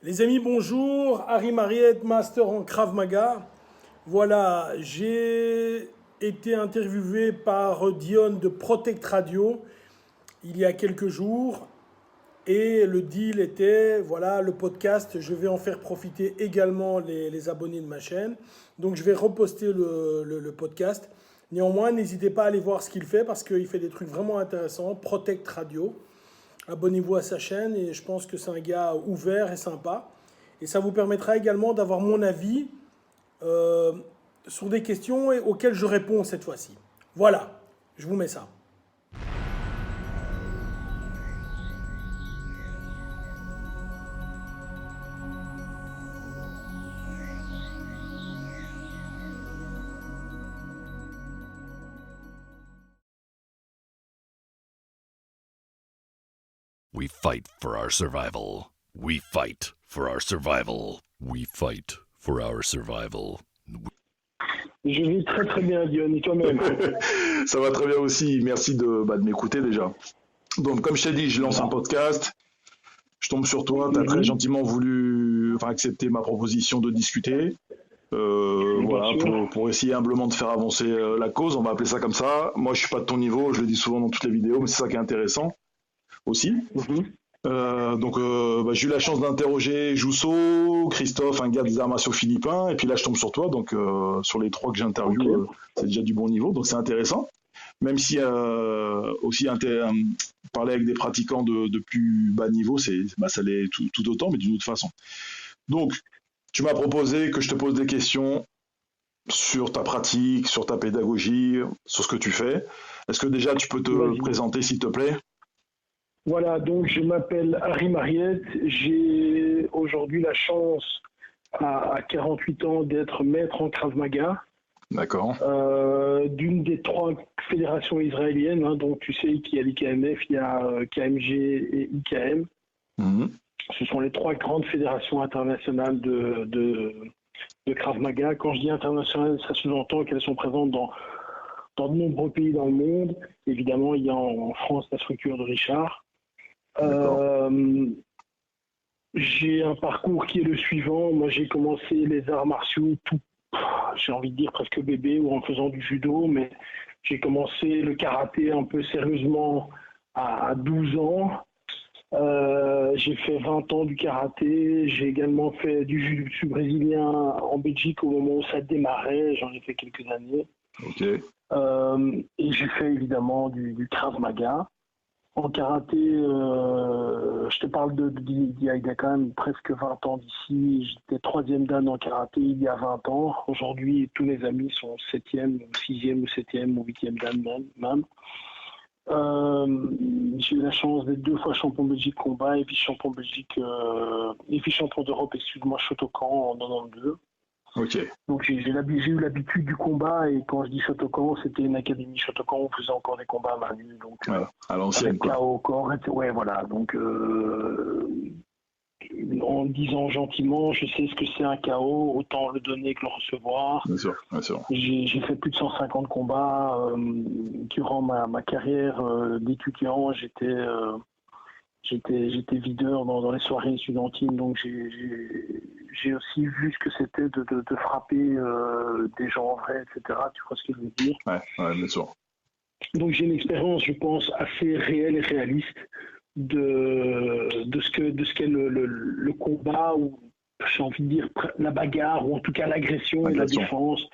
Les amis, bonjour. Harry Mariette, master en Krav Maga. Voilà, j'ai été interviewé par Dion de Protect Radio il y a quelques jours. Et le deal était, voilà, le podcast, je vais en faire profiter également les abonnés de ma chaîne. Donc je vais reposter le podcast. Néanmoins, n'hésitez pas à aller voir ce qu'il fait parce qu'il fait des trucs vraiment intéressants. Protect Radio. Abonnez-vous à sa chaîne et je pense que c'est un gars ouvert et sympa. Et ça vous permettra également d'avoir mon avis euh, sur des questions auxquelles je réponds cette fois-ci. Voilà, je vous mets ça. We fight for our survival. We fight for our survival. We fight for our survival. Je vais très très bien, Dion, et toi-même? Ça va très bien aussi. Merci de m'écouter déjà. Donc, comme je t'ai dit, je lance un podcast. Je tombe sur toi. Tu as très gentiment voulu accepter ma proposition de discuter. Voilà, pour essayer humblement de faire avancer la cause. On va appeler ça comme ça. Moi, je suis pas de ton niveau. Je le dis souvent dans toutes les vidéos, mais c'est ça qui est intéressant aussi. J'ai eu la chance d'interroger Jousso, Christophe, un gars des arts martiaux philippins, et puis là je tombe sur toi, donc sur les trois que j'interviewe, c'est déjà du bon niveau, donc c'est intéressant. Même si aussi parler avec des pratiquants de plus bas niveau, ça l'est tout autant, mais d'une autre façon. Donc, tu m'as proposé que je te pose des questions sur ta pratique, sur ta pédagogie, sur ce que tu fais. Est-ce que déjà tu peux te présenter s'il te plaît ? Voilà, donc je m'appelle Harry Mariette. J'ai aujourd'hui la chance, à 48 ans, d'être maître en Krav Maga. D'accord. D'une des trois fédérations israéliennes, donc tu sais qu'il y a l'IKMF, il y a KMG et IKM. Ce sont les trois grandes fédérations internationales de Krav Maga. Quand je dis internationales, ça sous-entend qu'elles sont présentes dans de nombreux pays dans le monde. Évidemment, il y a en France la structure de Richard. J'ai un parcours qui est le suivant. Moi, j'ai commencé les arts martiaux j'ai envie de dire presque bébé ou en faisant du judo, mais j'ai commencé le karaté un peu sérieusement à 12 ans. J'ai fait 20 ans du karaté. J'ai également fait du jiu-jitsu brésilien en Belgique au moment où ça démarrait. J'en ai fait quelques années. Et j'ai fait évidemment du Krav Maga. En karaté, je te parle d'il y a quand même presque 20 ans d'ici. J'étais 3e dan en karaté il y a 20 ans. Aujourd'hui, tous mes amis sont 7e, 6e ou 7e ou 8e dan même. J'ai eu la chance d'être 2 fois champion de Belgique combat et vice-champion de Belgique et vice-champion d'Europe, excuse-moi, Shotokan en 92. Donc j'ai eu l'habitude du combat, et quand je dis Shotokan, c'était une académie Shotokan, on faisait encore des combats à main nue, donc à l'ancienne, quoi. KO, corps, ouais, voilà. Donc en disant gentiment, je sais ce que c'est un KO, autant le donner que le recevoir. Bien sûr. J'ai fait plus de 150 combats durant ma carrière d'étudiant. J'étais videur dans les soirées étudiantines, donc j'ai aussi vu ce que c'était de frapper des gens en vrai, etc. Tu vois ce que je veux dire? Ouais, bien sûr. Donc j'ai une expérience, je pense, assez réelle et réaliste de ce qu'est le combat, ou j'ai envie de dire la bagarre, ou en tout cas l'agression et la défense.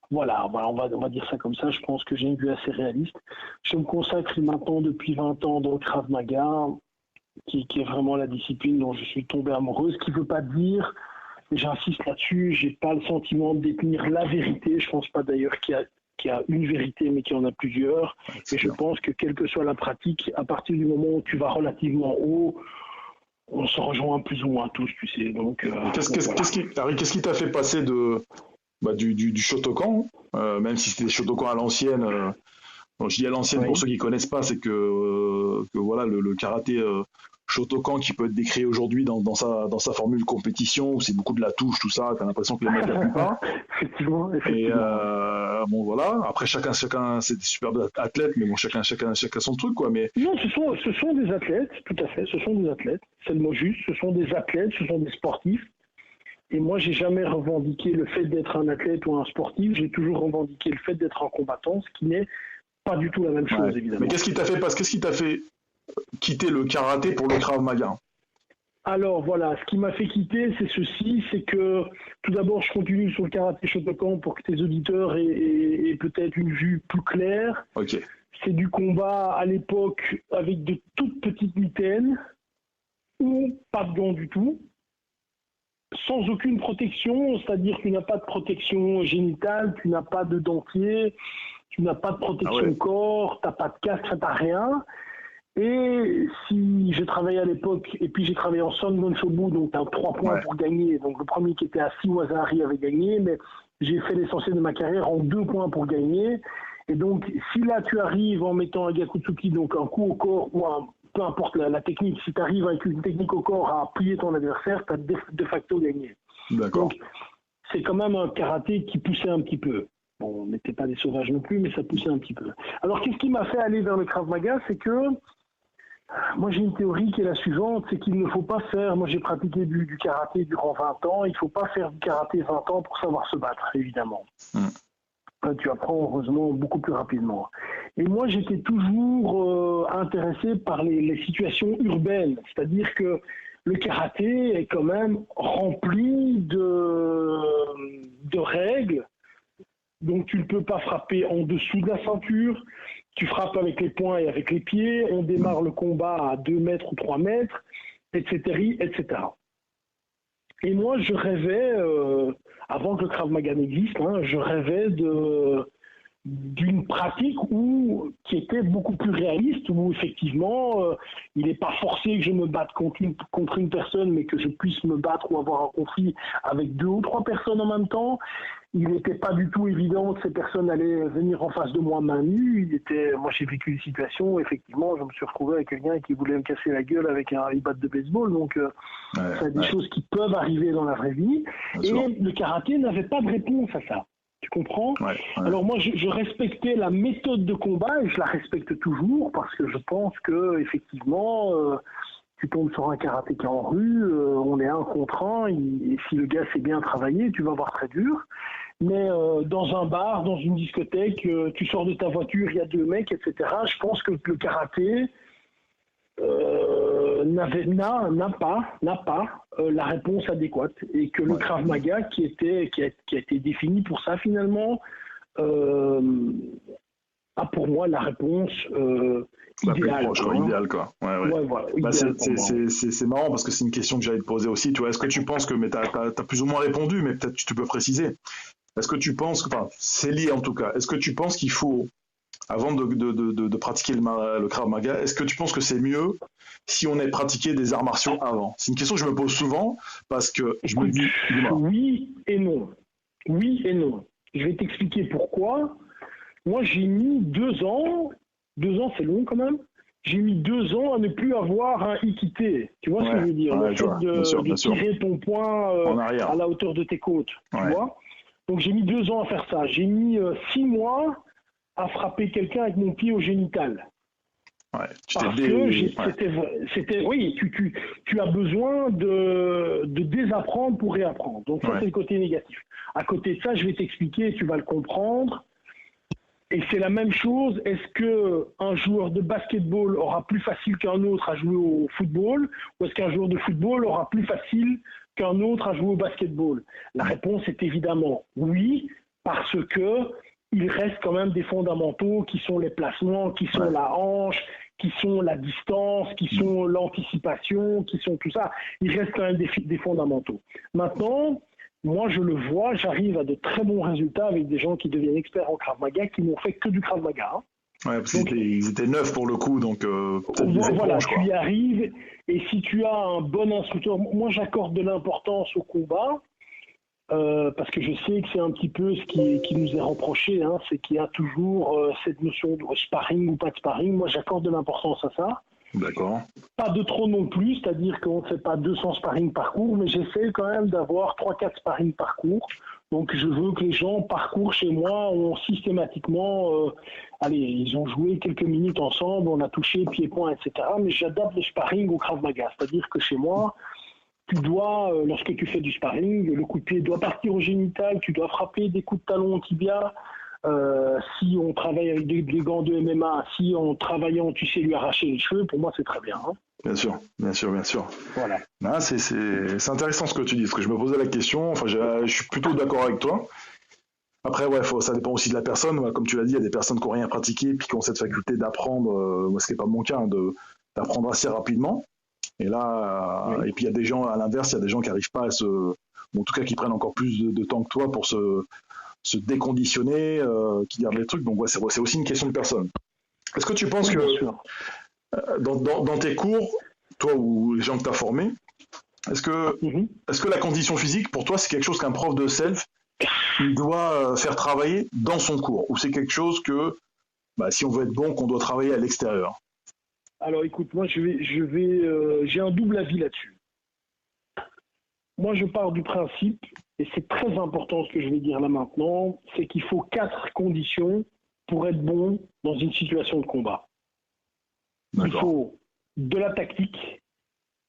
Voilà, on va dire ça comme ça. Je pense que j'ai une vue assez réaliste. Je me consacre maintenant depuis 20 ans dans le Krav Maga, qui est vraiment la discipline dont je suis tombé amoureux, ce qui ne veut pas dire, et j'insiste là-dessus, j'ai pas le sentiment de détenir la vérité. Je pense pas d'ailleurs qu'il y a une vérité, mais qu'il y en a plusieurs. Et je pense que quelle que soit la pratique, à partir du moment où tu vas relativement haut, on se rejoint plus ou moins tous, tu sais. Donc, qu'est-ce qui t'a fait passer du Shotokan, même si c'était des Shotokan à l'ancienne? Je dis à l'ancienne pour ceux qui connaissent pas, c'est que voilà, le karaté Shotokan qui peut être décrit aujourd'hui dans sa formule compétition où c'est beaucoup de la touche, tout ça, t'as l'impression que les mecs n'appuient pas. Effectivement. Et bon voilà, après chacun c'est des super athlètes, mais bon chacun son truc quoi. Mais non, ce sont des athlètes, tout à fait, ce sont des athlètes, c'est le mot juste, ce sont des athlètes, ce sont des sportifs. Et moi, j'ai jamais revendiqué le fait d'être un athlète ou un sportif, j'ai toujours revendiqué le fait d'être un combattant, ce qui n'est pas du tout la même chose, évidemment. Mais qu'est-ce qui t'a fait quitter le karaté pour le Krav Maga? Alors voilà, ce qui m'a fait quitter, c'est ceci, c'est que tout d'abord, je continue sur le karaté Shotokan pour que tes auditeurs aient peut-être une vue plus claire. Ok. C'est du combat à l'époque avec de toutes petites mitaines ou pas de gants du tout, sans aucune protection, c'est-à-dire que tu n'as pas de protection génitale, tu n'as pas de dentier, tu n'as pas de protection corps, tu n'as pas de casque, tu n'as rien. Et si j'ai travaillé à l'époque, et puis j'ai travaillé en Songon Shobu, donc tu as 3 points pour gagner. Donc le premier qui était assis, Wazahari, avait gagné, mais j'ai fait l'essentiel de ma carrière en 2 points pour gagner. Et donc si là tu arrives en mettant un Gyakutsuki, donc un coup au corps, ou peu importe la technique, si tu arrives avec une technique au corps à plier ton adversaire, tu as de facto gagné. D'accord. Donc c'est quand même un karaté qui poussait un petit peu. Bon, on n'était pas des sauvages non plus, mais ça poussait un petit peu. Alors qu'est-ce qui m'a fait aller vers le Krav Maga, c'est que moi, j'ai une théorie qui est la suivante, c'est qu'il ne faut pas faire, moi j'ai pratiqué du karaté durant 20 ans, il ne faut pas faire du karaté 20 ans pour savoir se battre, évidemment. Tu apprends heureusement beaucoup plus rapidement. Et moi, j'étais toujours intéressé par les situations urbaines, c'est-à-dire que le karaté est quand même rempli de règles. Donc tu ne peux pas frapper en dessous de la ceinture, tu frappes avec les poings et avec les pieds, on démarre le combat à 2 mètres ou 3 mètres, etc. etc. Et moi je rêvais, avant que le Krav Maga n'existe, je rêvais d'une pratique qui était beaucoup plus réaliste, où effectivement il n'est pas forcé que je me batte contre une personne, mais que je puisse me battre ou avoir un conflit avec 2 ou 3 personnes en même temps. Il n'était pas du tout évident que ces personnes allaient venir en face de moi main nue. Moi, j'ai vécu une situation où, effectivement, je me suis retrouvé avec quelqu'un qui voulait me casser la gueule avec une batte de baseball. Donc, c'est des choses qui peuvent arriver dans la vraie vie. Et le karaté n'avait pas de réponse à ça. Tu comprends ? Alors moi, je respectais la méthode de combat et je la respecte toujours parce que je pense que effectivement, tu tombes sur un karatéka en rue, on est 1 contre 1, et si le gars s'est bien travaillé, tu vas voir très dur. Mais dans un bar, dans une discothèque, tu sors de ta voiture, il y a 2 mecs, etc. Je pense que le karaté n'a pas la réponse adéquate, et que le Krav Maga qui a été défini pour ça finalement a pour moi la réponse idéale. Idéal quoi. Voilà, c'est marrant parce que c'est une question que j'allais te poser aussi. Tu vois, est-ce que tu penses que, mais t'as plus ou moins répondu, mais peut-être tu peux préciser. Est-ce que tu penses que, enfin, c'est lié en tout cas. Est-ce que tu penses qu'il faut, avant de pratiquer le Krav Maga, est-ce que tu penses que c'est mieux si on ait pratiqué des arts martiaux avant? C'est une question que je me pose souvent parce que je me dis... Oui et non. Oui et non. Je vais t'expliquer pourquoi. Moi, j'ai mis 2 ans. 2 ans, c'est long quand même. J'ai mis 2 ans à ne plus avoir un ikité. Tu vois ce que je veux dire? Le fait de tirer ton poing à la hauteur de tes côtes. Tu vois? Donc, j'ai mis 2 ans à faire ça. J'ai mis 6 mois à frapper quelqu'un avec mon pied au génital. Parce que oui, tu as besoin de désapprendre pour réapprendre. Donc, ça, c'est le côté négatif. À côté de ça, je vais t'expliquer, tu vas le comprendre. Et c'est la même chose. Est-ce qu'un joueur de basketball aura plus facile qu'un autre à jouer au football, ou est-ce qu'un joueur de football aura plus facile qu'un autre à jouer au basketball? La réponse est évidemment oui, parce que il reste quand même des fondamentaux qui sont les placements, qui sont la hanche, qui sont la distance, qui sont l'anticipation, qui sont tout ça. Il reste quand même des fondamentaux. Maintenant, moi, je le vois, j'arrive à de très bons résultats avec des gens qui deviennent experts en Krav Maga, qui n'ont fait que du Krav Maga. Ouais, parce qu'ils étaient neufs pour le coup, donc voilà, tu y arrives, et si tu as un bon instructeur, moi j'accorde de l'importance au combat, parce que je sais que c'est un petit peu ce qui nous est reproché, c'est qu'il y a toujours cette notion de sparring ou pas de sparring. Moi j'accorde de l'importance à ça. D'accord. Pas de trop non plus, c'est-à-dire qu'on ne fait pas 200 sparring par cours, mais j'essaie quand même d'avoir 3-4 sparring par cours. Donc je veux que les gens parcourent chez moi, ont systématiquement, ils ont joué quelques minutes ensemble, on a touché pied-point, etc. Mais j'adapte le sparring au Krav Maga, c'est-à-dire que chez moi, tu dois, lorsque tu fais du sparring, le coup de pied doit partir au génital, tu dois frapper des coups de talon au tibia. Si on travaille avec des gants de MMA, si en travaillant, tu sais lui arracher les cheveux, pour moi c'est très bien. Hein. Bien sûr, bien sûr, bien sûr. Voilà. Ah, c'est intéressant ce que tu dis, parce que je me posais la question, enfin, je suis plutôt d'accord avec toi. Après, ouais, ça dépend aussi de la personne. Comme tu l'as dit, il y a des personnes qui n'ont rien pratiqué, puis qui ont cette faculté d'apprendre, ce qui n'est pas mon cas, hein, d'apprendre assez rapidement. Et là, Oui. et puis il y a des gens, à l'inverse, il y a des gens qui n'arrivent pas en tout cas qui prennent encore plus de temps que toi pour se déconditionner, qui gardent les trucs. Donc ouais, c'est aussi une question de personne. Est-ce que tu penses Oui, que bien sûr. dans tes cours, toi ou les gens que tu as formés, est-ce que la condition physique, pour toi, c'est quelque chose qu'un prof de self doit faire travailler dans son cours, ou c'est quelque chose que, si on veut être bon, qu'on doit travailler à l'extérieur? Alors écoute, moi j'ai un double avis là-dessus. Moi je pars du principe, et c'est très important ce que je vais dire là maintenant, c'est qu'il faut 4 conditions pour être bon dans une situation de combat. Il faut de la tactique,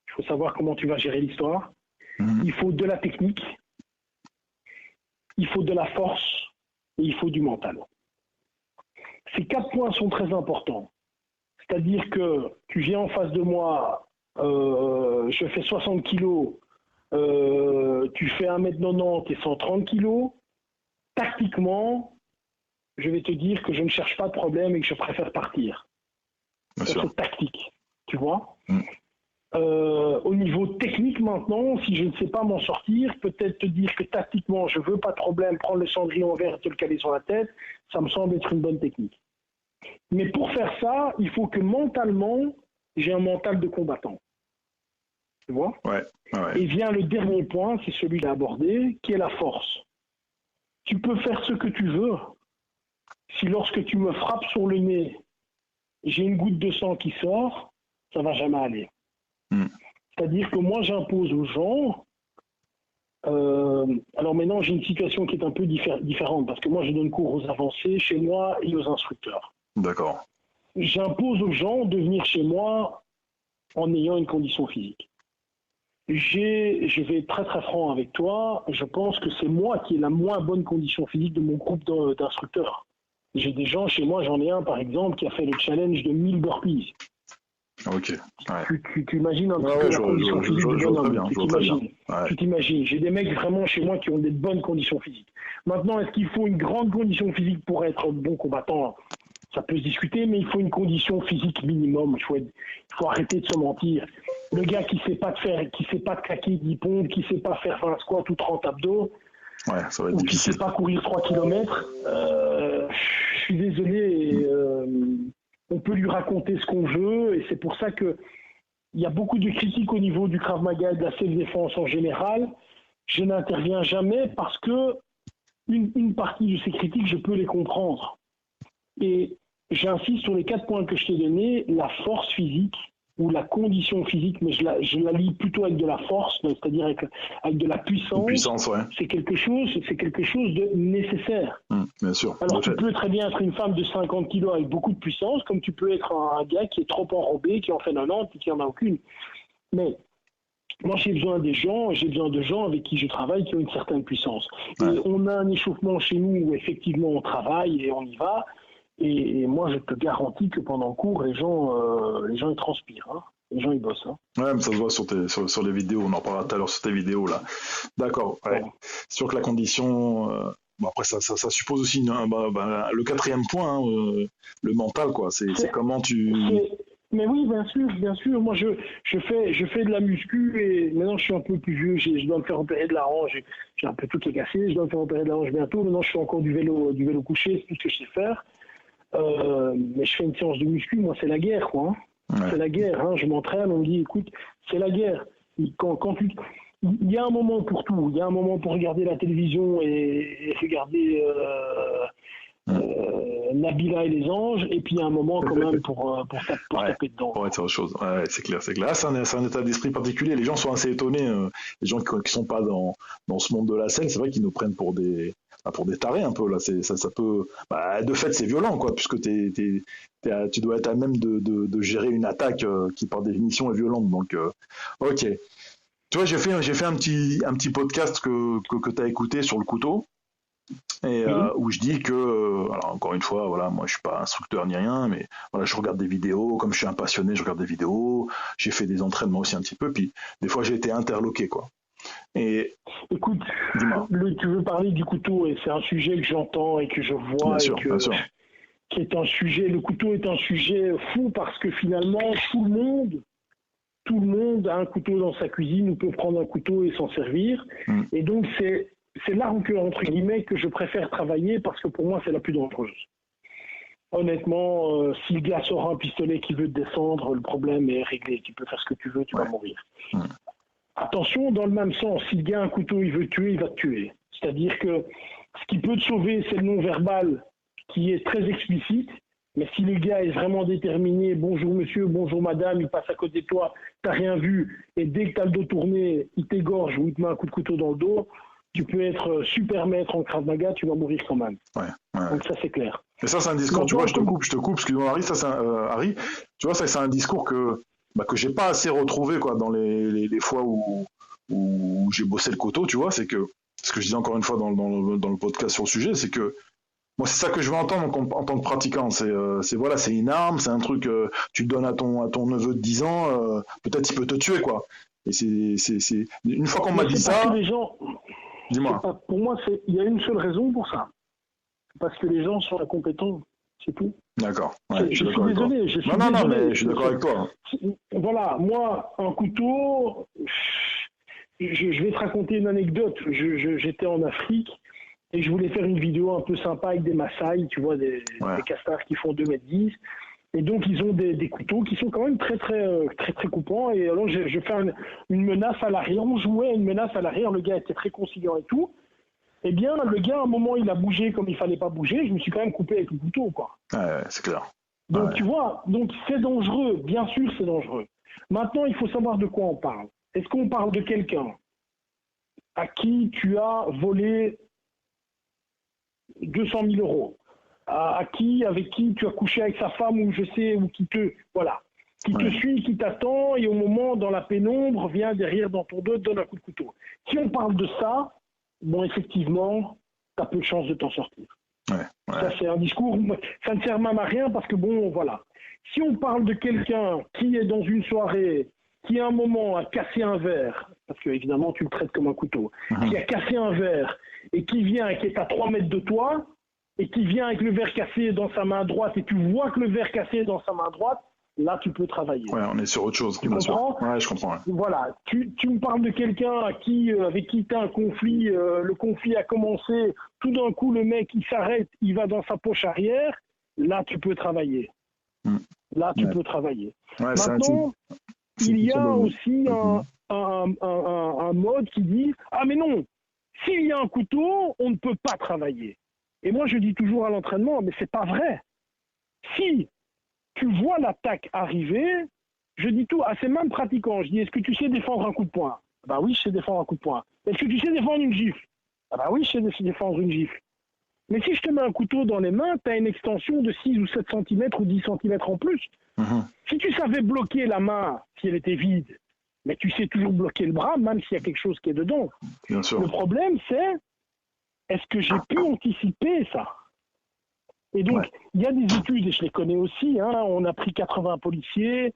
il faut savoir comment tu vas gérer l'histoire, il faut de la technique, il faut de la force et il faut du mental. Ces 4 points sont très importants. C'est-à-dire que tu viens en face de moi, je fais 60 kilos, tu fais 1m90 et 130 kilos, tactiquement, je vais te dire que je ne cherche pas de problème et que je préfère partir. Ça, c'est tactique, tu vois. Au niveau technique maintenant, si je ne sais pas m'en sortir, peut-être te dire que tactiquement, je veux pas de problème, prendre le cendrier en verre et te le caler sur la tête, ça me semble être une bonne technique. Mais pour faire ça, il faut que mentalement, j'ai un mental de combattant. Tu vois ? Ouais. Et vient le dernier point, c'est celui à aborder, qui est la force. Tu peux faire ce que tu veux. Si lorsque tu me frappes sur le nez, j'ai une goutte de sang qui sort, ça va jamais aller. C'est-à-dire que moi, j'impose aux gens. Alors maintenant, j'ai une situation qui est un peu différente, parce que moi, je donne cours aux avancés chez moi et aux instructeurs. D'accord. J'impose aux gens de venir chez moi en ayant une condition physique. Je vais être très très franc avec toi, je pense que c'est moi qui ai la moins bonne condition physique de mon groupe d'instructeurs. J'ai des gens chez moi, j'en ai un par exemple qui a fait le challenge de 1000 burpees. Ok. Ouais. Tu imagines un petit peu la condition physique du bonhomme. Tu t'imagines. J'ai des mecs vraiment chez moi qui ont des bonnes conditions physiques. Maintenant, est-ce qu'il faut une grande condition physique pour être bon combattant ? Ça peut se discuter, mais il faut une condition physique minimum. Il faut arrêter de se mentir. Le gars qui sait pas claquer 10 pompes, qui sait pas faire 20 squats ou 30 abdos, ça va être ou difficile. qui sait pas courir 3 km, je suis désolé, on peut lui raconter ce qu'on veut, et c'est pour ça que il y a beaucoup de critiques au niveau du Krav Maga et de la self-défense en général. Je n'interviens jamais parce que une partie de ces critiques, je peux les comprendre. Et j'insiste sur les 4 points que je t'ai donnés, la force physique ou la condition physique, mais je la lie plutôt avec de la force, c'est-à-dire avec de la puissance. Ouais. C'est quelque chose de nécessaire. Bien sûr. Alors tu peux très bien être une femme de 50 kilos avec beaucoup de puissance, comme tu peux être un gars qui est trop enrobé, qui en fait 90 et qui en a aucune. Mais moi, j'ai besoin de gens avec qui je travaille qui ont une certaine puissance. Ouais. Et on a un échauffement chez nous où effectivement on travaille et on y va. Et moi, je te garantis que pendant le cours, les gens ils transpirent. Hein. Les gens, ils bossent. Hein. Ouais, mais ça se voit sur les vidéos. On en parlera tout à l'heure sur tes vidéos, là. D'accord. Ouais. C'est sûr que la condition... après, ça suppose aussi le 4e point, le mental, quoi. C'est comment tu... Mais oui, bien sûr. Moi, je fais de la muscu et maintenant, je suis un peu plus vieux. Je dois me faire opérer de la hanche. J'ai un peu tout qui est cassé. Je dois me faire opérer de la hanche bientôt. Maintenant, je fais encore du vélo couché. C'est tout ce que je sais faire. Mais je fais une séance de muscu. Moi, c'est la guerre, quoi. Hein. Ouais. C'est la guerre. Hein. Je m'entraîne. On me dit, écoute, c'est la guerre. Il y a un moment pour tout. Il y a un moment pour regarder la télévision et regarder Nabila et les anges, et puis il y a un moment quand même pour taper dedans. Ouais, c'est autre chose. Ouais, c'est clair. Ah, c'est un état d'esprit particulier. Les gens sont assez étonnés. Les gens qui sont pas dans ce monde de la scène, c'est vrai qu'ils nous prennent pour des tarés un peu là. Ça peut. De fait, c'est violent quoi, puisque tu dois être à même de gérer une attaque qui par définition est violente. Donc, ok. Tu vois, j'ai fait un petit podcast que tu as écouté sur le couteau. Et où je dis que, alors encore une fois, voilà, moi je suis pas instructeur ni rien, mais voilà, je regarde des vidéos, comme je suis un passionné, je regarde des vidéos, j'ai fait des entraînements aussi un petit peu, puis des fois j'ai été interloqué, quoi. Et écoute, dis-moi. Tu veux parler du couteau, et c'est un sujet que j'entends et que je vois, bien sûr. Qui est un sujet, le couteau est un sujet fou parce que finalement tout le monde a un couteau dans sa cuisine ou peut prendre un couteau et s'en servir, et donc c'est l'arme que, entre guillemets, que je préfère travailler parce que pour moi, c'est la plus dangereuse. Honnêtement, si le gars sort un pistolet qui veut te descendre, le problème est réglé. Tu peux faire ce que tu veux, tu vas mourir. Attention, dans le même sens, si le gars a un couteau, il veut te tuer, il va te tuer. C'est-à-dire que ce qui peut te sauver, c'est le non-verbal qui est très explicite. Mais si le gars est vraiment déterminé, bonjour monsieur, bonjour madame, il passe à côté de toi, t'as rien vu, et dès que t'as le dos tourné, il t'égorge ou il te met un coup de couteau dans le dos, tu peux être super maître en Krav Maga, tu vas mourir quand même. Ouais. Donc ça, c'est clair. Et ça, c'est un discours, tu vois, je te coupe, excuse-moi Harry, Harry, tu vois, ça, c'est un discours que j'ai pas assez retrouvé, quoi, dans les fois où j'ai bossé le couteau, tu vois, c'est que, ce que je disais encore une fois dans le podcast sur le sujet, c'est que, moi, c'est ça que je veux entendre en tant que pratiquant, c'est une arme, c'est un truc, tu le donnes à ton neveu de 10 ans, peut-être il peut te tuer, quoi. Et c'est une fois qu'on m'a dit ça... Dis-moi. Pour moi, il y a une seule raison pour ça. Parce que les gens sont incompétents, c'est tout. D'accord. Ouais, je suis désolé. Non, mais je suis d'accord avec toi. Voilà, moi, un couteau, je vais te raconter une anecdote. J'étais en Afrique et je voulais faire une vidéo un peu sympa avec des Maasai, tu vois, des castards qui font 2,10 m. Et donc, ils ont des couteaux qui sont quand même très, très, très, très coupants. Et alors, je fais une menace à l'arrière. On jouait à une menace à l'arrière. Le gars était très conciliant et tout. Eh bien, le gars, à un moment, il a bougé comme il fallait pas bouger. Je me suis quand même coupé avec le couteau, quoi. Ouais, c'est clair. Donc, tu vois, c'est dangereux. Bien sûr, c'est dangereux. Maintenant, il faut savoir de quoi on parle. Est-ce qu'on parle de quelqu'un à qui tu as volé 200 000 euros, avec qui tu as couché avec sa femme, ou je sais, ou qui te suit, qui t'attend, et au moment, dans la pénombre, vient derrière dans ton dos, te donne un coup de couteau. Si on parle de ça, bon, effectivement, tu as peu de chances de t'en sortir. Ça, c'est un discours, ça ne sert même à rien parce que, bon, voilà. Si on parle de quelqu'un qui est dans une soirée, qui à un moment a cassé un verre, parce que évidemment tu le traites comme un couteau, qui a cassé un verre et qui vient et qui est à 3 mètres de toi, et qui vient avec le verre cassé dans sa main droite, et tu vois que le verre cassé est dans sa main droite, là tu peux travailler. Ouais, on est sur autre chose. Tu comprends ? Ouais, je comprends. Ouais. Voilà, tu me parles de quelqu'un avec qui tu as un conflit, le conflit a commencé, tout d'un coup le mec il s'arrête, il va dans sa poche arrière, là tu peux travailler. Là tu peux travailler. Ouais, maintenant, il y a aussi un mode qui dit « Ah mais non, s'il y a un couteau, on ne peut pas travailler. » Et moi je dis toujours à l'entraînement, mais c'est pas vrai. Si tu vois l'attaque arriver, je dis tout à ces mêmes pratiquants, je dis, est-ce que tu sais défendre un coup de poing ? Bah oui, je sais défendre un coup de poing. Est-ce que tu sais défendre une gifle ? Ah bah oui, je sais défendre une gifle. Mais si je te mets un couteau dans les mains, tu as une extension de 6 ou 7 cm ou 10 cm en plus. Si tu savais bloquer la main si elle était vide, mais tu sais toujours bloquer le bras, même s'il y a quelque chose qui est dedans. Bien sûr. Le problème, c'est, est-ce que j'ai pu anticiper ça ? Et donc, il y a des études, et je les connais aussi, on a pris 80 policiers,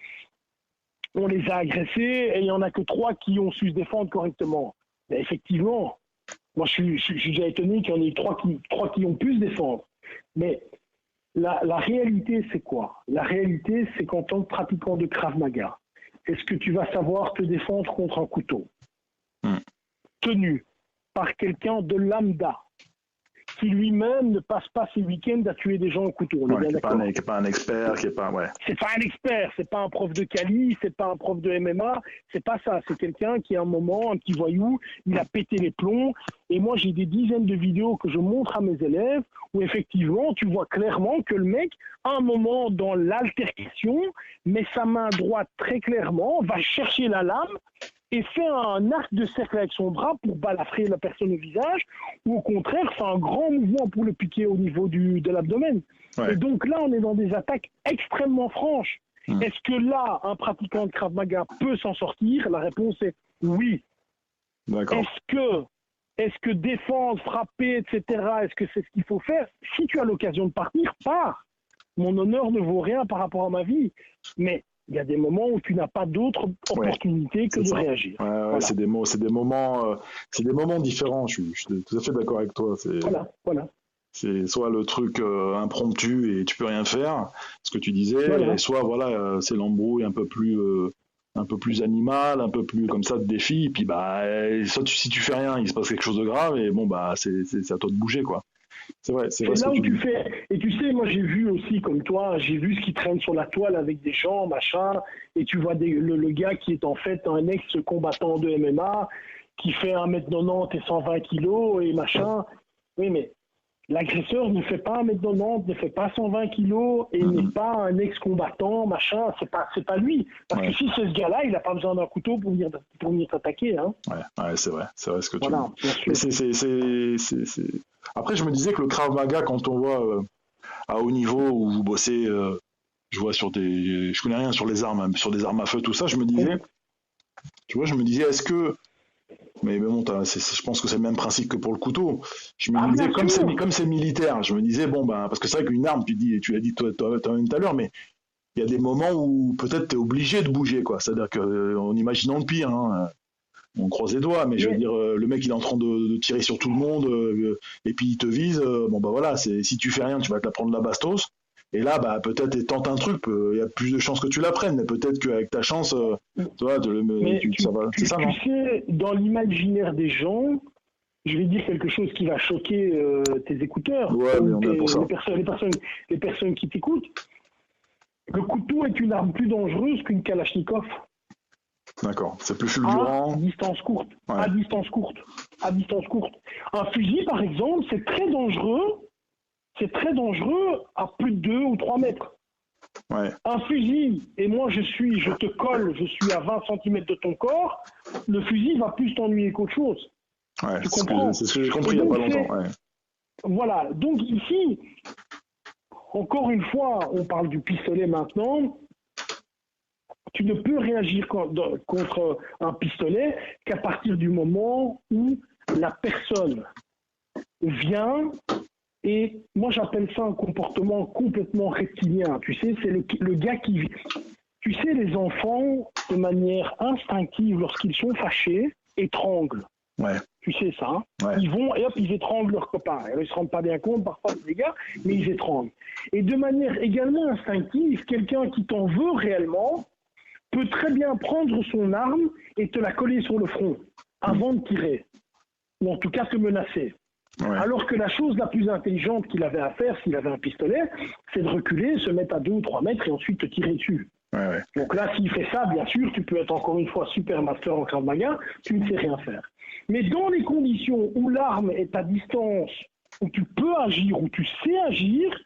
on les a agressés, et il n'y en a que 3 qui ont su se défendre correctement. Mais effectivement, moi je suis déjà étonné qu'il y en ait 3 qui ont pu se défendre. Mais la réalité, c'est quoi ? La réalité, c'est qu'en tant que pratiquant de Krav Maga, est-ce que tu vas savoir te défendre contre un couteau tenu par quelqu'un de lambda, qui lui-même ne passe pas ses week-ends à tuer des gens au couteau. On est bien qui d'accord. n'est pas un expert, qui est pas... Ouais. C'est pas un expert, c'est pas un prof de Cali, c'est pas un prof de MMA, c'est pas ça. C'est quelqu'un qui, à un moment, un petit voyou, il a pété les plombs. Et moi, j'ai des dizaines de vidéos que je montre à mes élèves où, effectivement, tu vois clairement que le mec, à un moment dans l'altercation, met sa main droite très clairement, va chercher la lame et fait un arc de cercle avec son bras pour balafrer la personne au visage, ou au contraire, fait un grand mouvement pour le piquer au niveau de l'abdomen. Ouais. Et donc là, on est dans des attaques extrêmement franches. Est-ce que là, un pratiquant de Krav Maga peut s'en sortir? La réponse est oui. D'accord. Est-ce que défendre, frapper, etc., est-ce que c'est ce qu'il faut faire? Si tu as l'occasion de partir, pars. Mon honneur ne vaut rien par rapport à ma vie. Mais il y a des moments où tu n'as pas d'autre opportunité que de réagir. Ouais, Voilà. c'est des moments différents. Je suis tout à fait d'accord avec toi. Voilà. C'est soit le truc impromptu et tu peux rien faire, ce que tu disais, Voilà. et soit c'est l'embrouille un peu plus animal, un peu plus comme ça de défi. Et puis soit si tu fais rien, il se passe quelque chose de grave et bon c'est à toi de bouger quoi. C'est vrai C'est ce là que où tu tu dis. fais. Et tu sais, moi j'ai vu aussi, comme toi, j'ai vu ce qui traîne sur la toile avec des gens, machin. Et tu vois le gars qui est en fait un ex-combattant de MMA, qui fait 1m90 et 120 kilos et machin. Oui, mais l'agresseur ne fait pas 1m90, ne fait pas 120 kilos et n'est pas un ex-combattant, machin. C'est pas lui. Parce que si c'est ce gars-là, il n'a pas besoin d'un couteau pour venir t'attaquer. Hein. Ouais, c'est vrai ce que tu Voilà, dis. bien sûr. Mais c'est... Après, je me disais que le Krav Maga, quand on voit à haut niveau où vous bossez, je vois je connais rien sur les armes, sur des armes à feu, tout ça, je me disais, est-ce que, mais bon, je pense que c'est le même principe que pour le couteau. Je me disais, comme c'est militaire, je me disais, parce que c'est vrai qu'une arme, tu l'as dit toi-même tout à l'heure, mais il y a des moments où peut-être tu es obligé de bouger, quoi. C'est-à-dire qu'en imaginant le pire, on croise les doigts, mais je veux dire, le mec il est en train de tirer sur tout le monde et puis il te vise. Si tu fais rien, tu vas te la prendre la bastos. Et là, peut-être il tente un truc, il y a plus de chances que tu la prennes, mais peut-être qu'avec ta chance, ça va. C'est ça, non? Tu sais, dans l'imaginaire des gens, je vais dire quelque chose qui va choquer tes écouteurs, Ouais, mais on est pour ça. les personnes qui t'écoutent. Le couteau est une arme plus dangereuse qu'une Kalachnikov. D'accord, c'est plus fulgurant. À distance courte. Ouais. À distance courte. Un fusil, par exemple, c'est très dangereux. C'est très dangereux à plus de 2 ou 3 mètres. Ouais. Un fusil, et moi je te colle, je suis à 20 cm de ton corps, le fusil va plus t'ennuyer qu'autre chose. Ouais, Tu comprends? c'est ce que j'ai compris il n'y a pas longtemps. Ouais. Voilà, donc ici, encore une fois, on parle du pistolet maintenant. Tu ne peux réagir contre un pistolet qu'à partir du moment où la personne vient, et moi j'appelle ça un comportement complètement reptilien. Tu sais, c'est le gars qui... Tu sais, les enfants, de manière instinctive, lorsqu'ils sont fâchés, étranglent. Ouais. Tu sais ça, hein? Ouais. Ils vont et hop, ils étranglent leurs copains. Ils ne se rendent pas bien compte, parfois, les gars, mais ils étranglent. Et de manière également instinctive, quelqu'un qui t'en veut réellement peut très bien prendre son arme et te la coller sur le front avant de tirer, ou en tout cas te menacer. Ouais. Alors que la chose la plus intelligente qu'il avait à faire, s'il avait un pistolet, c'est de reculer, se mettre à 2 ou 3 mètres et ensuite te tirer dessus. Ouais. Donc là, s'il fait ça, bien sûr, tu peux être encore une fois super master en Krav Maga, tu ne sais rien faire. Mais dans les conditions où l'arme est à distance, où tu peux agir, où tu sais agir,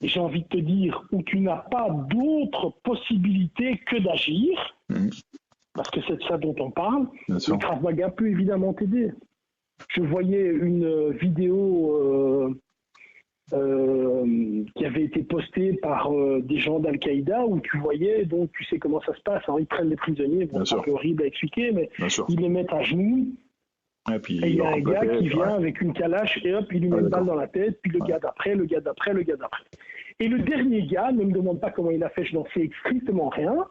et j'ai envie de te dire, où tu n'as pas d'autre possibilité que d'agir, parce que c'est de ça dont on parle, le Krav Maga peut évidemment t'aider. Je voyais une vidéo qui avait été postée par des gens d'Al-Qaïda où tu voyais, donc tu sais comment ça se passe, hein, ils prennent les prisonniers, bon, c'est un peu horrible à expliquer, mais ils les mettent à genoux, et il y a un gars qui vient avec une calache et hop, il lui met une balle dans la tête, puis le gars d'après. Et le dernier gars, ne me demande pas comment il a fait, je n'en sais strictement rien,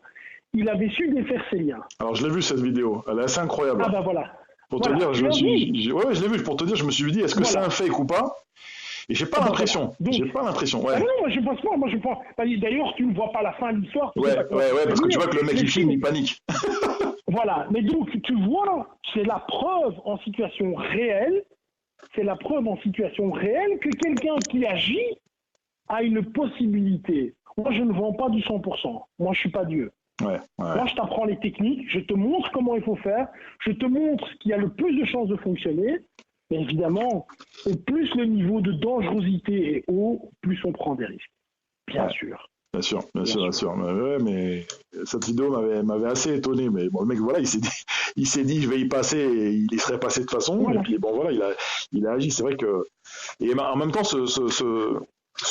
il avait su défaire ses liens. Alors je l'ai vu cette vidéo, elle est assez incroyable. Ah bah voilà. Pour te dire, je l'ai vu, pour te dire, je me suis dit, est-ce que c'est un fake ou pas? Et j'ai pas l'impression. Donc, j'ai pas l'impression. Ouais. Ah non, moi je pense pas. D'ailleurs, tu ne vois pas la fin de l'histoire. Ouais, parce que tu vois que le mec il filme, il panique. Voilà. Mais donc, tu vois, c'est la preuve en situation réelle c'est la preuve en situation réelle que quelqu'un qui agit a une possibilité. Moi, je ne vends pas du 100%. Moi, je suis pas Dieu. Ouais. Moi, je t'apprends les techniques, je te montre comment il faut faire, je te montre ce qui a le plus de chances de fonctionner. Mais évidemment, au plus le niveau de dangerosité est haut, plus on prend des risques. Bien sûr. Bien sûr. Mais cette vidéo m'avait assez étonné. Mais bon, le mec, voilà, il s'est dit, je vais y passer, et il y serait passé de toute façon. Voilà. Et puis bon, voilà, il a agi. C'est vrai que, et en même temps, ce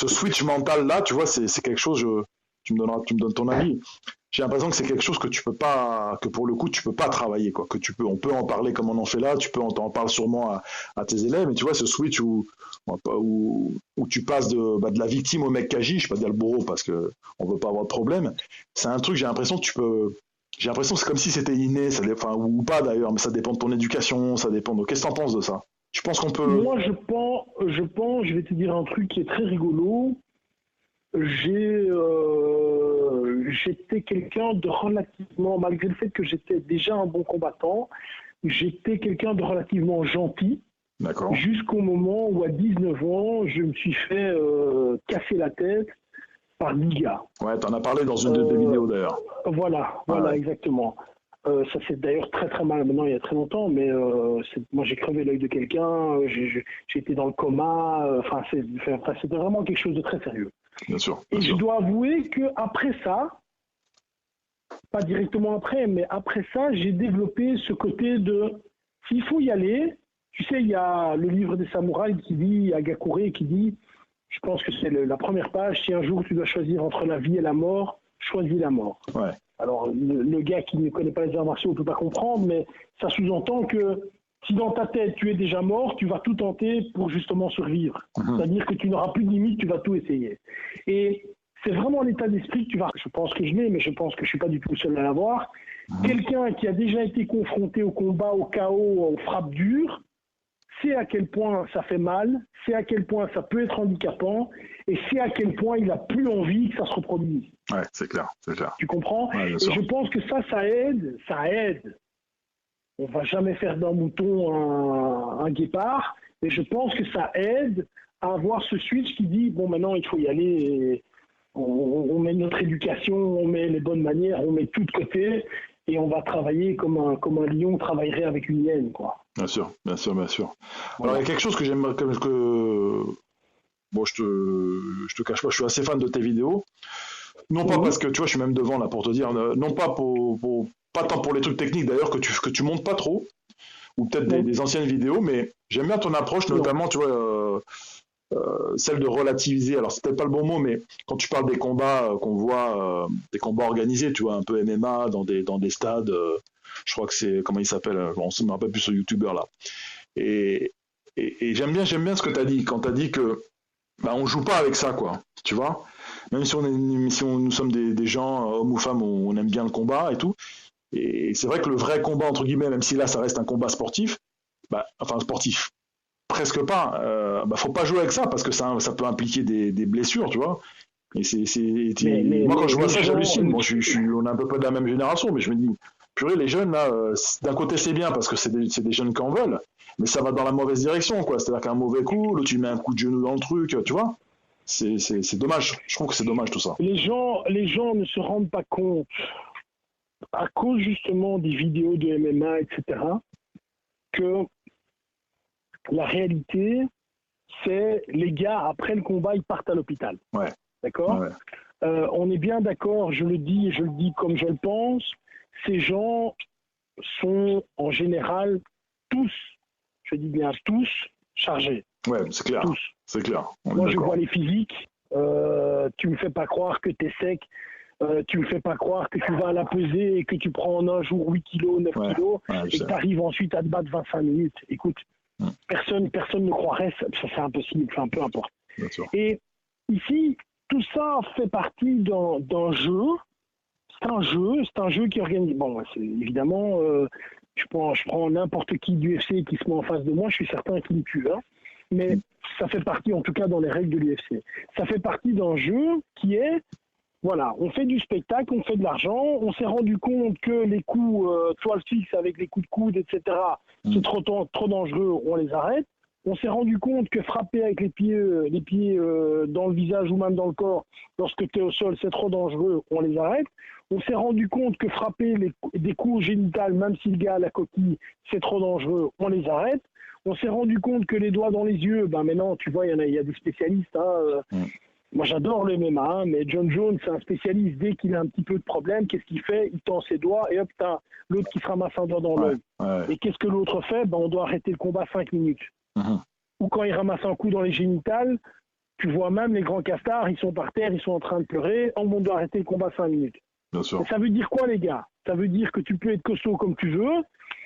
switch mental là, tu vois, c'est quelque chose. Tu me donnes ton avis. J'ai l'impression que c'est quelque chose que tu peux pas, que pour le coup tu peux pas travailler, quoi. On peut en parler comme on en fait là. On t'en parle sûrement à tes élèves. Mais tu vois, ce switch où tu passes de la victime au mec qui agit, je vais pas dire le bourreau parce que on veut pas avoir de problème. C'est un truc. J'ai l'impression que c'est comme si c'était inné, ou pas d'ailleurs, mais ça dépend de ton éducation, ça dépend de. Qu'est-ce que t'en penses de ça? Tu penses qu'on peut? Moi, je pense, je vais te dire un truc qui est très rigolo. J'étais quelqu'un de relativement, malgré le fait que j'étais déjà un bon combattant, j'étais quelqu'un de relativement gentil. D'accord. Jusqu'au moment où, à 19 ans, je me suis fait casser la tête par 10 gars. Ouais, t'en as parlé dans une de tes vidéos d'ailleurs. Voilà, Ouais. exactement. Ça c'est d'ailleurs très très mal maintenant, il y a très longtemps, mais moi j'ai crevé l'œil de quelqu'un, j'ai été dans le coma, c'était vraiment quelque chose de très sérieux. Bien sûr. Et je dois avouer qu'après ça, pas directement après, mais après ça, j'ai développé ce côté de s'il faut y aller, tu sais, il y a le livre des samouraïs qui dit, Hagakure, qui dit, je pense que c'est la première page, si un jour tu dois choisir entre la vie et la mort, choisis la mort. Ouais. Alors, le gars qui ne connaît pas les arts martiaux ne peut pas comprendre, mais ça sous-entend que si dans ta tête tu es déjà mort, tu vas tout tenter pour justement survivre. C'est-à-dire que tu n'auras plus de limite, tu vas tout essayer. Et c'est vraiment l'état d'esprit que tu vas. Je pense que je l'ai, mais je pense que je ne suis pas du tout le seul à l'avoir. Quelqu'un qui a déjà été confronté au combat, au chaos, aux frappes dures, sait à quel point ça fait mal, sait à quel point ça peut être handicapant, et sait à quel point il n'a plus envie que ça se reproduise. Ouais, c'est clair. Tu comprends? Ouais, et je pense que ça aide. On va jamais faire d'un mouton un guépard, mais je pense que ça aide à avoir ce switch qui dit, bon, maintenant, il faut y aller, et on met notre éducation, on met les bonnes manières, on met tout de côté, et on va travailler comme un lion travaillerait avec une hyène, quoi. Bien sûr. Voilà. Alors, il y a quelque chose que j'aime, bon, je te cache pas, je suis assez fan de tes vidéos. Non pas parce que, tu vois, je suis même devant là pour te dire, non pas pas tant pour les trucs techniques d'ailleurs que tu montes pas trop, ou peut-être des anciennes vidéos, mais j'aime bien ton approche, notamment, tu vois, celle de relativiser. Alors c'est peut-être pas le bon mot, mais quand tu parles des combats qu'on voit, des combats organisés, tu vois, un peu MMA dans des stades, je crois que c'est, comment il s'appelle, on ne me rappelle plus ce youtubeur là. Et j'aime bien ce que tu as dit, quand tu as dit que on joue pas avec ça, quoi, tu vois. Même si nous sommes des gens, hommes ou femmes, on aime bien le combat et tout. Et c'est vrai que le vrai combat, entre guillemets, même si là ça reste un combat sportif, sportif, presque pas, faut pas jouer avec ça parce que ça peut impliquer des blessures, tu vois. Et moi, quand je vois ça, j'hallucine. Bon, on est un peu pas de la même génération, mais je me dis, purée, les jeunes, là, d'un côté, c'est bien parce que c'est des jeunes qui en veulent, mais ça va dans la mauvaise direction, quoi. C'est-à-dire qu'un mauvais coup, là, tu mets un coup de genou dans le truc, tu vois. C'est dommage. Je trouve que c'est dommage tout ça. Les gens ne se rendent pas compte, à cause justement des vidéos de MMA, etc., que la réalité, c'est les gars, après le combat, ils partent à l'hôpital. Ouais. D'accord? Ouais. On est bien d'accord, je le dis comme je le pense, ces gens sont en général tous, je dis bien tous, chargés. Ouais, c'est clair. Tous. C'est clair. Moi, je vois les physiques. Tu me fais pas croire que tu es sec. Tu me fais pas croire que tu vas à la pesée et que tu prends en un jour 8 kilos, 9 kilos et que tu arrives ensuite à te battre 25 minutes. Écoute, personne ne croirait, ça c'est impossible, enfin peu importe. Et ici, tout ça fait partie d'un jeu. C'est un jeu qui organise. Bon, c'est évidemment, je prends n'importe qui du UFC qui se met en face de moi, je suis certain qu'il me tue. Hein. Mais ça fait partie, en tout cas dans les règles de l'UFC, ça fait partie d'un jeu qui est, voilà, on fait du spectacle, on fait de l'argent, on s'est rendu compte que les coups toile fixe avec les coups de coude, etc., c'est trop dangereux, on les arrête. On s'est rendu compte que frapper avec les pieds dans le visage ou même dans le corps, lorsque tu es au sol, c'est trop dangereux, on les arrête. On s'est rendu compte que frapper des coups génitales, même si le gars a la coquille, c'est trop dangereux, on les arrête. On s'est rendu compte que les doigts dans les yeux, maintenant, tu vois, il y a des spécialistes. Moi, j'adore le MMA, mais John Jones, c'est un spécialiste. Dès qu'il a un petit peu de problème, qu'est-ce qu'il fait? Il tend ses doigts et hop, t'as l'autre qui se ramasse un doigt dans l'œil. Et qu'est-ce que l'autre fait? On doit arrêter le combat 5 minutes. Ou quand il ramasse un coup dans les génitales, tu vois même les grands castards, ils sont par terre, ils sont en train de pleurer. On doit arrêter le combat 5 minutes. Bien sûr. Et ça veut dire quoi, les gars? Ça veut dire que tu peux être costaud comme tu veux.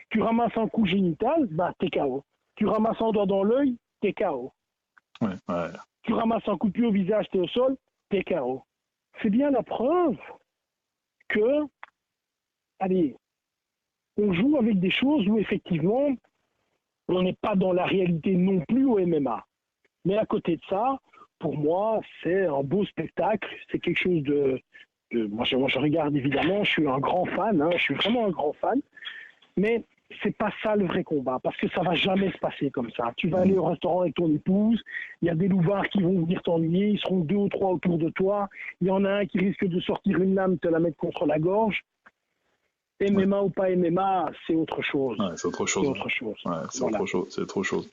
Tu ramasses un coup génital, t'es KO. Tu ramasses un doigt dans l'œil, t'es KO. Tu ramasses un coup de pied au visage, t'es au sol, t'es KO. C'est bien la preuve que, on joue avec des choses où effectivement, on n'est pas dans la réalité non plus au MMA. Mais à côté de ça, pour moi, c'est un beau spectacle. C'est quelque chose moi, je regarde évidemment, je suis un grand fan, je suis vraiment un grand fan. Mais c'est pas ça le vrai combat, parce que ça va jamais se passer comme ça. Tu vas aller au restaurant avec ton épouse, il y a des louvards qui vont venir t'ennuyer, ils seront 2 ou 3 autour de toi, il y en a un qui risque de sortir une lame, te la mettre contre la gorge. MMA ou pas MMA, c'est autre chose. C'est autre chose. C'est autre chose. C'est autre chose.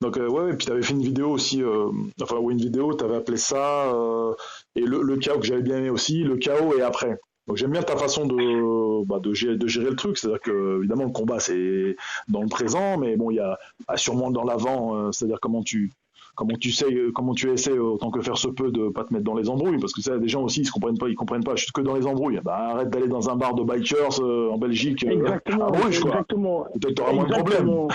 Donc, et puis tu avais fait une vidéo aussi, une vidéo, tu avais appelé ça, et le chaos que j'avais bien aimé aussi, le chaos et après. Donc j'aime bien ta façon de gérer le truc, c'est-à-dire que évidemment le combat c'est dans le présent, mais bon il y a sûrement dans l'avant, c'est-à-dire comment tu essaies autant que faire se peut de pas te mettre dans les embrouilles, parce que ça des gens aussi ils comprennent pas, je suis que dans les embrouilles. Arrête d'aller dans un bar de bikers en Belgique, à Bruges quoi. Peut-être t'auras moins de problèmes.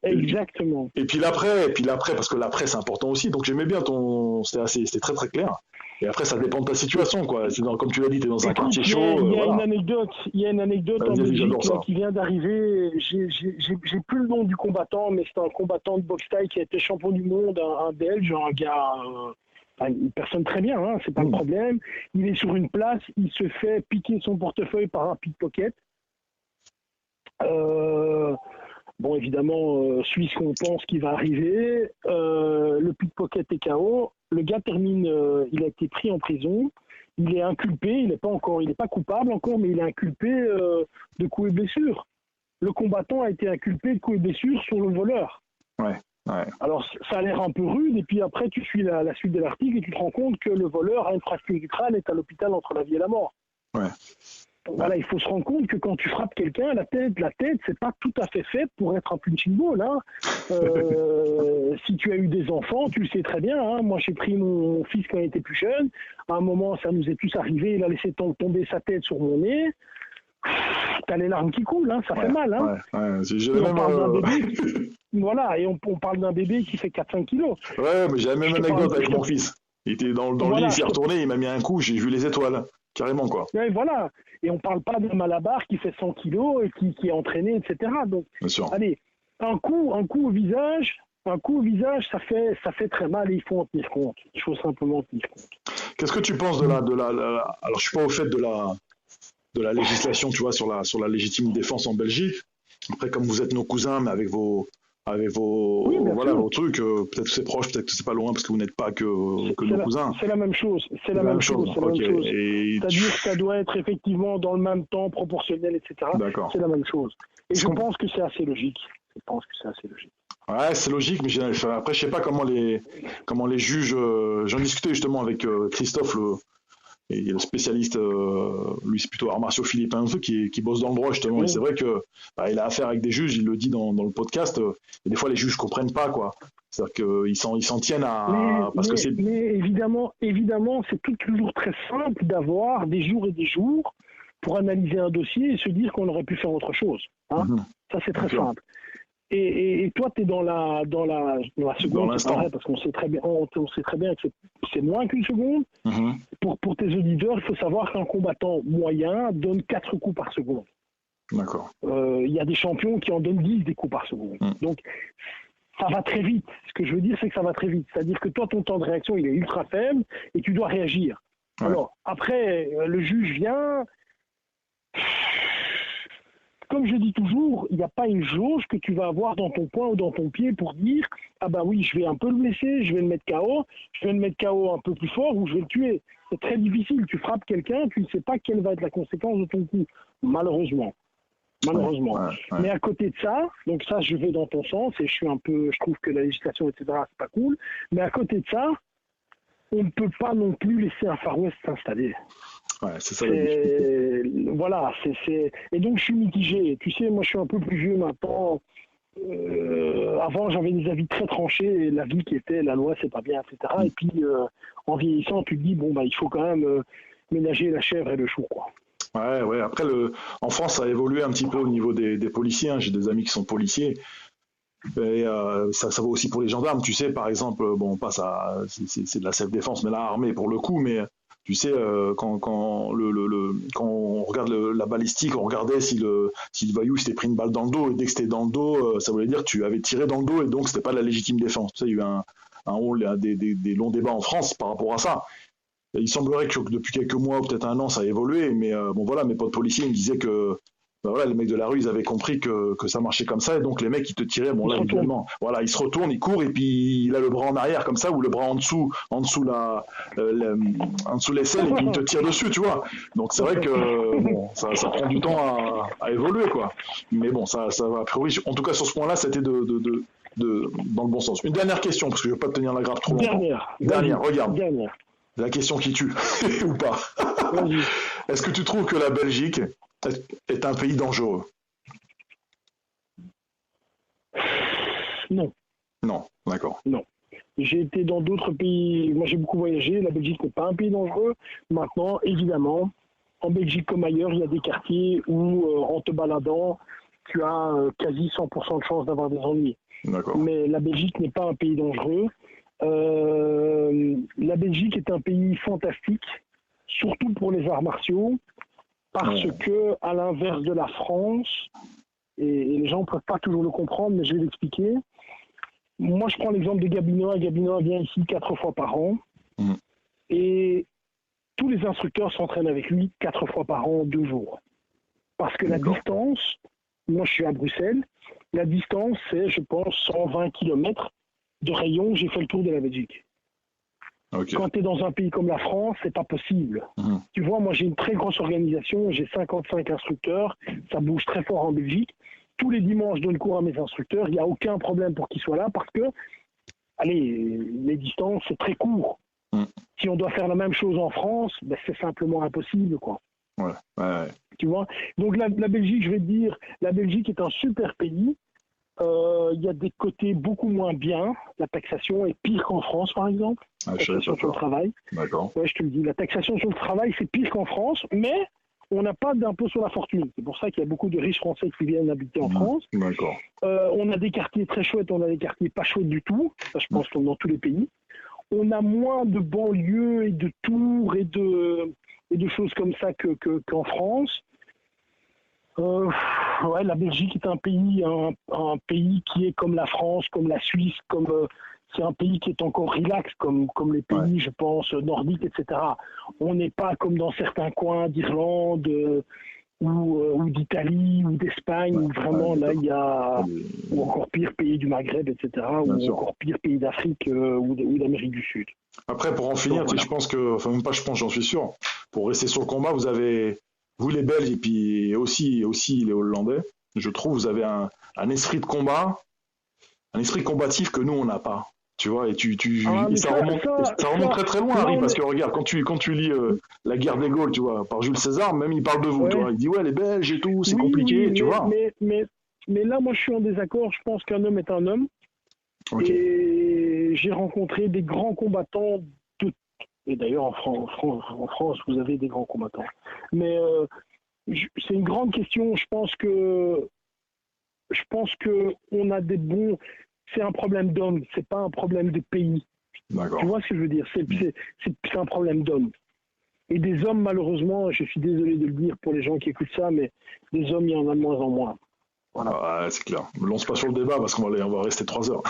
Exactement. Et puis l'après, parce que l'après c'est important aussi. Donc j'aimais bien c'était très très clair. Et après, ça dépend de ta situation, quoi. Comme tu l'as dit, tu es dans un quartier chaud. Il y a une anecdote en Belgique qui vient d'arriver. J'ai plus le nom du combattant, mais c'est un combattant de boxe thaï qui a été champion du monde, un Belge, un gars, une personne très bien, c'est pas le problème. Il est sur une place, il se fait piquer son portefeuille par un pickpocket. Bon, évidemment, suit ce qu'on pense qui va arriver. Le pickpocket est KO. Le gars termine, il a été pris en prison. Il est inculpé, il n'est pas coupable encore, mais il est inculpé de coups et blessures. Le combattant a été inculpé de coups et blessures sur le voleur. Alors, ça a l'air un peu rude, et puis après, tu suis la suite de l'article et tu te rends compte que le voleur a une fracture du crâne et est à l'hôpital entre la vie et la mort. Voilà, il faut se rendre compte que quand tu frappes quelqu'un, la tête, c'est pas tout à fait fait pour être un punching ball. Si tu as eu des enfants, tu le sais très bien. Moi, j'ai pris mon fils quand il était plus jeune. À un moment, ça nous est tous arrivé. Il a laissé tomber sa tête sur mon nez. T'as les larmes qui coulent, ça fait mal. On parle d'un bébé. Voilà, et on parle d'un bébé qui fait 4-5 kilos. Ouais, mais j'ai la même anecdote avec mon fils. Il était dans le lit, il s'est retourné, il m'a mis un coup, j'ai vu les étoiles. Carrément, quoi. Ouais, voilà. Et on parle pas d'un Malabar qui fait 100 kilos et qui est entraîné, etc. Donc, allez, un coup au visage, ça fait très mal et il faut en tenir compte. Il faut simplement en tenir compte. Qu'est-ce que tu penses de la... Alors, je suis pas au fait de la législation, tu vois, sur la légitime défense en Belgique. Après, comme vous êtes nos cousins, mais avec vos trucs, peut-être que c'est proche, peut-être que c'est pas loin parce que vous n'êtes pas que nos cousins. C'est la même chose. C'est-à-dire que ça doit être effectivement dans le même temps, proportionnel, etc. D'accord. C'est la même chose. Et je pense que c'est assez logique. Ouais, c'est logique, mais après, je sais pas comment les juges. J'en discutais justement avec Christophe, le spécialiste, lui c'est plutôt arts martiaux philippins, qui bosse dans le droit justement. Oui. Et c'est vrai que il a affaire avec des juges, il le dit dans le podcast. Et des fois, les juges comprennent pas, quoi. C'est-à-dire qu'ils s'en tiennent à mais évidemment, c'est toujours très simple d'avoir des jours et des jours pour analyser un dossier et se dire qu'on aurait pu faire autre chose. Ça, c'est très simple. Et toi, tu es dans la seconde, dans l'instant. Parce qu'on sait très bien que c'est moins qu'une seconde. Pour tes auditeurs, il faut savoir qu'un combattant moyen donne 4 coups par seconde. D'accord. Il y a des champions qui en donnent 10 des coups par seconde. Donc, ça va très vite. Ce que je veux dire, c'est que ça va très vite. C'est-à-dire que toi, ton temps de réaction, il est ultra faible et tu dois réagir. Alors, après, le juge vient... comme je dis toujours, il n'y a pas une jauge que tu vas avoir dans ton poing ou dans ton pied pour dire ah ben oui, je vais un peu le blesser, je vais le mettre KO, je vais le mettre KO un peu plus fort ou je vais le tuer. C'est très difficile. Tu frappes quelqu'un, tu ne sais pas quelle va être la conséquence de ton coup, malheureusement. Ouais. Mais à côté de ça, donc ça, je vais dans ton sens et je trouve que la législation, etc., c'est pas cool. Mais à côté de ça, on ne peut pas non plus laisser un Far West s'installer. Ouais, c'est ça la difficulté. Voilà, et donc je suis mitigé. Tu sais, moi je suis un peu plus vieux maintenant. Avant, j'avais des avis très tranchés, et l'avis qui était la loi c'est pas bien, etc. Et puis en vieillissant, tu te dis bon bah il faut quand même ménager la chèvre et le chou, quoi. Ouais. Après, en France, ça a évolué un petit peu au niveau des policiers. Hein. J'ai des amis qui sont policiers. Et ça vaut aussi pour les gendarmes. Tu sais, par exemple, bon, c'est de la self-défense, mais là, armée pour le coup. Mais tu sais, quand on regarde la balistique, on regardait si le voyou s'était pris une balle dans le dos. Et dès que c'était dans le dos, ça voulait dire que tu avais tiré dans le dos et donc c'était pas de la légitime défense. Tu sais, il y a eu des longs débats en France par rapport à ça. Il semblerait que depuis quelques mois ou peut-être un an, ça a évolué, mais bon voilà, mes potes policiers me disaient que voilà, les mecs de la rue, ils avaient compris que ça marchait comme ça, et donc les mecs, ils te tiraient, bon là, évidemment, voilà, ils se retournent, ils courent, et puis il a le bras en arrière comme ça, ou le bras en dessous l'aisselle, et puis il te tire dessus, tu vois. Donc c'est vrai que bon, ça prend du temps à évoluer, quoi. Mais bon, ça va, a priori, en tout cas sur ce point-là, c'était dans le bon sens. Une dernière question, parce que je ne vais pas te tenir la grappe trop longtemps. Dernière, regarde. Dernière. La question qui tue, ou pas. Est-ce que tu trouves que la Belgique est un pays dangereux? Non. Non, d'accord. Non. J'ai été dans d'autres pays, moi j'ai beaucoup voyagé, la Belgique n'est pas un pays dangereux. Maintenant, évidemment, en Belgique comme ailleurs, il y a des quartiers où en te baladant, tu as quasi 100% de chance d'avoir des ennuis. D'accord. Mais la Belgique n'est pas un pays dangereux. La Belgique est un pays fantastique, surtout pour les arts martiaux, parce que, à l'inverse de la France, et les gens ne peuvent pas toujours le comprendre, mais je vais l'expliquer. Moi, je prends l'exemple de Gabinois. Gabinois vient ici 4 fois par an, et tous les instructeurs s'entraînent avec lui 4 fois par an, 2 jours. Parce que la distance, moi je suis à Bruxelles, la distance c'est, je pense, 120 km de rayon, j'ai fait le tour de la Belgique. Okay. Quand tu es dans un pays comme la France, c'est pas possible. Tu vois, moi j'ai une très grosse organisation, j'ai 55 instructeurs, ça bouge très fort en Belgique. Tous les dimanches, je donne cours à mes instructeurs, il n'y a aucun problème pour qu'ils soient là parce que, allez, les distances, c'est très court. Si on doit faire la même chose en France, ben, c'est simplement impossible, quoi. Ouais. Tu vois, donc la Belgique, je vais te dire, la Belgique est un super pays. Il y a des côtés beaucoup moins bien. La taxation est pire qu'en France, par exemple. La taxation sur le travail. D'accord. Ouais, je te le dis. La taxation sur le travail, c'est pire qu'en France, mais on n'a pas d'impôt sur la fortune. C'est pour ça qu'il y a beaucoup de riches Français qui viennent habiter en France. D'accord. On a des quartiers très chouettes, on a des quartiers pas chouettes du tout. Ça, je pense, comme dans tous les pays. On a moins de banlieues et de tours et de choses comme ça qu'en France. La Belgique est un pays qui est comme la France, comme la Suisse, c'est un pays qui est encore relax, comme les pays, je pense, nordiques, etc. On n'est pas comme dans certains coins d'Irlande ou d'Italie ou d'Espagne, où vraiment là il y a, ou encore pire, pays du Maghreb, etc. Encore pire, pays d'Afrique ou d'Amérique du Sud. Après, pour en finir, je pense que, enfin même pas je pense, j'en suis sûr, pour rester sur le combat, vous avez... Vous les Belges et puis aussi les Hollandais, je trouve vous avez un esprit de combat, un esprit combatif que nous on n'a pas. Tu vois, et ça remonte très très loin, Harry, parce que regarde, quand tu lis La guerre des Gaules, tu vois, par Jules César, même il parle de vous, tu vois, il dit les Belges et tout, c'est compliqué, tu vois. Mais là, moi je suis en désaccord, je pense qu'un homme est un homme. Et j'ai rencontré des grands combattants et d'ailleurs, en France, vous avez des grands combattants. Mais c'est une grande question. Je pense que on a des bons. C'est un problème d'hommes. C'est pas un problème de pays. D'accord. Tu vois ce que je veux dire? C'est un problème d'hommes. Et des hommes, malheureusement, je suis désolé de le dire pour les gens qui écoutent ça, mais des hommes, il y en a de moins en moins. Voilà. C'est clair. Ne lance pas sur le débat parce qu'on va rester 3 heures.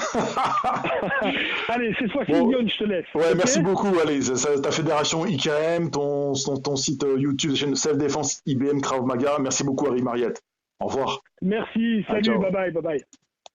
Allez, cette fois-ci, Lyon, je te laisse. Ouais, okay, merci beaucoup. Allez, ta fédération IKM, ton site YouTube, chaîne Self Défense IBM Krav Maga. Merci beaucoup, Harry Mariette. Au revoir. Merci, salut, ciao. bye bye.